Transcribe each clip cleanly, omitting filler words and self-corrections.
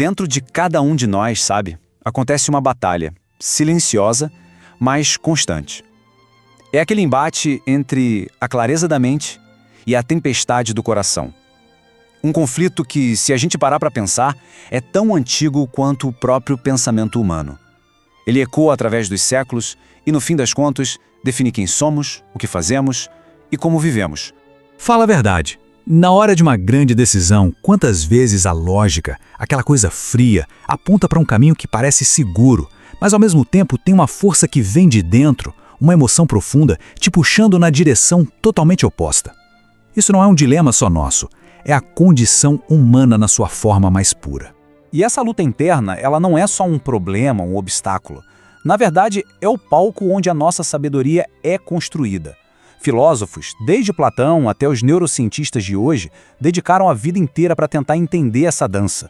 Dentro de cada um de nós, sabe, acontece uma batalha, silenciosa, mas constante. É aquele embate entre a clareza da mente e a tempestade do coração. Um conflito que, se a gente parar para pensar, é tão antigo quanto o próprio pensamento humano. Ele ecoa através dos séculos e, no fim das contas, define quem somos, o que fazemos e como vivemos. Fala a verdade. Na hora de uma grande decisão, quantas vezes a lógica, aquela coisa fria, aponta para um caminho que parece seguro, mas ao mesmo tempo tem uma força que vem de dentro, uma emoção profunda, te puxando na direção totalmente oposta. Isso não é um dilema só nosso, é a condição humana na sua forma mais pura. E essa luta interna, ela não é só um problema, um obstáculo. Na verdade, é o palco onde a nossa sabedoria é construída. Filósofos, desde Platão até os neurocientistas de hoje, dedicaram a vida inteira para tentar entender essa dança.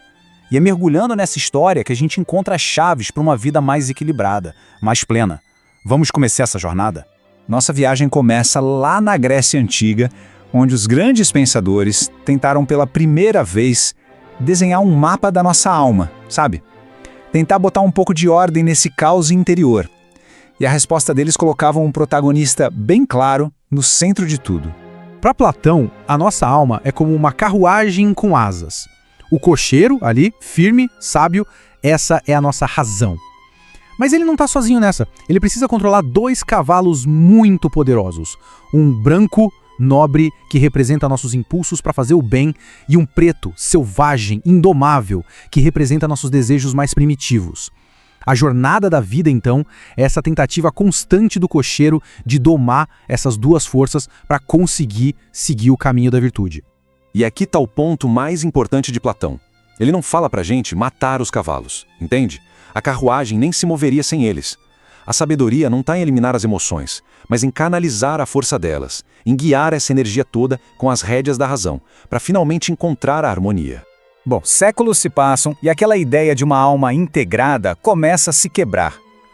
E é mergulhando nessa história que a gente encontra as chaves para uma vida mais equilibrada, mais plena. Vamos começar essa jornada? Nossa viagem começa lá na Grécia Antiga, onde os grandes pensadores tentaram pela primeira vez desenhar um mapa da nossa alma, sabe? Tentar botar um pouco de ordem nesse caos interior. E a resposta deles colocava um protagonista bem claro no centro de tudo. Para Platão, a nossa alma é como uma carruagem com asas. O cocheiro, ali, firme, sábio, essa é a nossa razão. Mas ele não está sozinho nessa. Ele precisa controlar 2 cavalos muito poderosos. Um branco, nobre, que representa nossos impulsos para fazer o bem, e um preto, selvagem, indomável, que representa nossos desejos mais primitivos. A jornada da vida, então, é essa tentativa constante do cocheiro de domar essas 2 forças para conseguir seguir o caminho da virtude. E aqui está o ponto mais importante de Platão. Ele não fala pra gente matar os cavalos, entende? A carruagem nem se moveria sem eles. A sabedoria não está em eliminar as emoções, mas em canalizar a força delas, em guiar essa energia toda com as rédeas da razão, para finalmente encontrar a harmonia. Bom, séculos se passam e aquela ideia de uma alma integrada começa a se quebrar.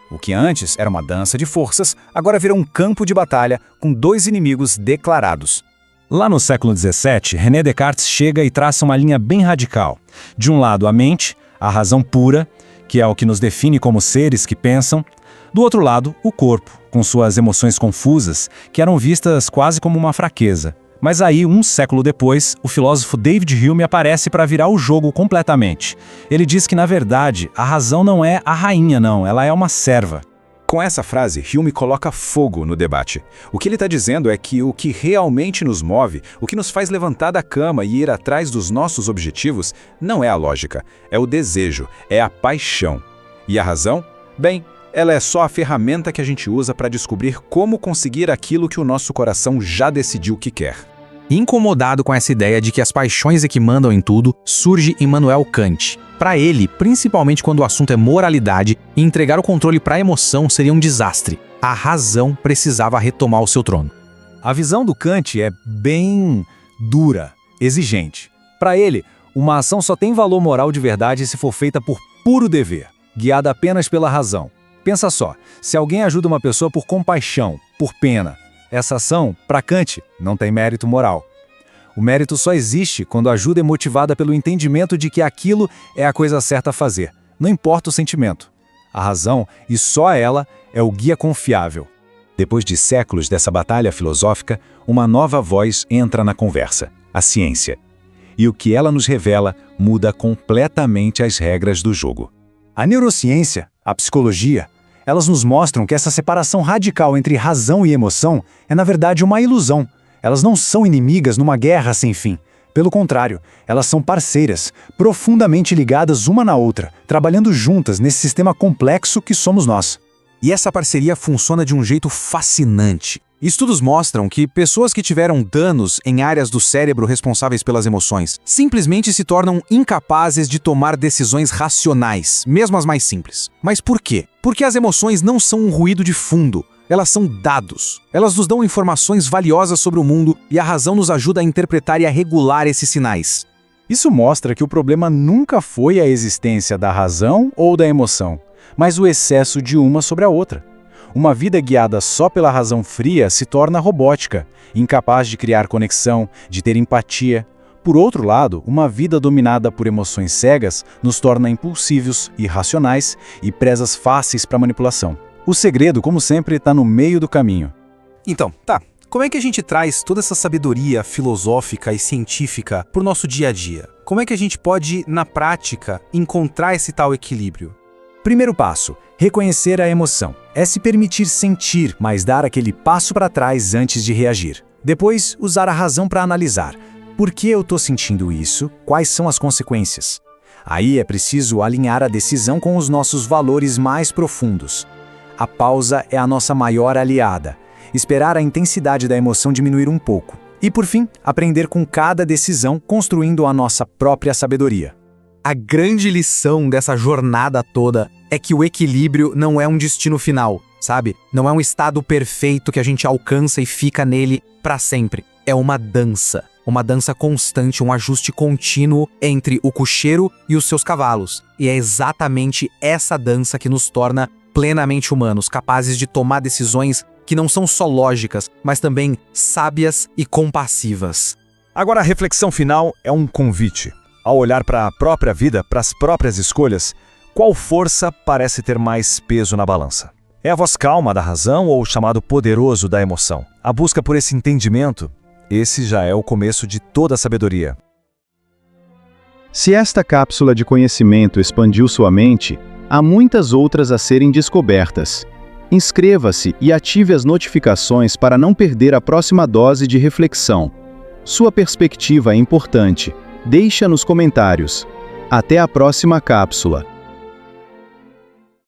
O que antes era uma dança de forças, agora vira um campo de batalha com 2 inimigos declarados. Lá no século XVII, René Descartes chega e traça uma linha bem radical. De um lado, a mente, a razão pura, que é o que nos define como seres que pensam. Do outro lado, o corpo, com suas emoções confusas, que eram vistas quase como uma fraqueza. Mas aí, um século depois, o filósofo David Hume aparece para virar o jogo completamente. Ele diz que, na verdade, a razão não é a rainha, não, ela é uma serva. Com essa frase, Hume coloca fogo no debate. O que ele está dizendo é que o que realmente nos move, o que nos faz levantar da cama e ir atrás dos nossos objetivos, não é a lógica, é o desejo, é a paixão. E a razão? Bem, ela é só a ferramenta que a gente usa para descobrir como conseguir aquilo que o nosso coração já decidiu que quer. Incomodado com essa ideia de que as paixões é que mandam em tudo, surge Immanuel Kant. Para ele, principalmente quando o assunto é moralidade, entregar o controle para a emoção seria um desastre. A razão precisava retomar o seu trono. A visão do Kant é bem dura, exigente. Para ele, uma ação só tem valor moral de verdade se for feita por puro dever, guiada apenas pela razão. Pensa só, se alguém ajuda uma pessoa por compaixão, por pena, essa ação, para Kant, não tem mérito moral. O mérito só existe quando a ajuda é motivada pelo entendimento de que aquilo é a coisa certa a fazer, não importa o sentimento. A razão, e só ela, é o guia confiável. Depois de séculos dessa batalha filosófica, uma nova voz entra na conversa, a ciência. E o que ela nos revela muda completamente as regras do jogo. A neurociência, a psicologia, elas nos mostram que essa separação radical entre razão e emoção é, na verdade, uma ilusão. Elas não são inimigas numa guerra sem fim. Pelo contrário, elas são parceiras, profundamente ligadas uma na outra, trabalhando juntas nesse sistema complexo que somos nós. E essa parceria funciona de um jeito fascinante. Estudos mostram que pessoas que tiveram danos em áreas do cérebro responsáveis pelas emoções simplesmente se tornam incapazes de tomar decisões racionais, mesmo as mais simples. Mas por quê? Porque as emoções não são um ruído de fundo. Elas são dados. Elas nos dão informações valiosas sobre o mundo e a razão nos ajuda a interpretar e a regular esses sinais. Isso mostra que o problema nunca foi a existência da razão ou da emoção, mas o excesso de uma sobre a outra. Uma vida guiada só pela razão fria se torna robótica, incapaz de criar conexão, de ter empatia. Por outro lado, uma vida dominada por emoções cegas nos torna impulsivos, irracionais e presas fáceis para manipulação. O segredo, como sempre, está no meio do caminho. Então, tá. Como é que a gente traz toda essa sabedoria filosófica e científica para o nosso dia a dia? Como é que a gente pode, na prática, encontrar esse tal equilíbrio? Primeiro passo, reconhecer a emoção. É se permitir sentir, mas dar aquele passo para trás antes de reagir. Depois, usar a razão para analisar. Por que eu estou sentindo isso? Quais são as consequências? Aí é preciso alinhar a decisão com os nossos valores mais profundos. A pausa é a nossa maior aliada. Esperar a intensidade da emoção diminuir um pouco. E, por fim, aprender com cada decisão, construindo a nossa própria sabedoria. A grande lição dessa jornada toda é que o equilíbrio não é um destino final, sabe? Não é um estado perfeito que a gente alcança e fica nele para sempre. É uma dança constante, um ajuste contínuo entre o cocheiro e os seus cavalos. E é exatamente essa dança que nos torna plenamente humanos, capazes de tomar decisões que não são só lógicas, mas também sábias e compassivas. Agora a reflexão final é um convite. Ao olhar para a própria vida, para as próprias escolhas, qual força parece ter mais peso na balança? É a voz calma da razão ou o chamado poderoso da emoção? A busca por esse entendimento, esse já é o começo de toda a sabedoria. Se esta cápsula de conhecimento expandiu sua mente, há muitas outras a serem descobertas. Inscreva-se e ative as notificações para não perder a próxima dose de reflexão. Sua perspectiva é importante. Deixa nos comentários. Até a próxima cápsula.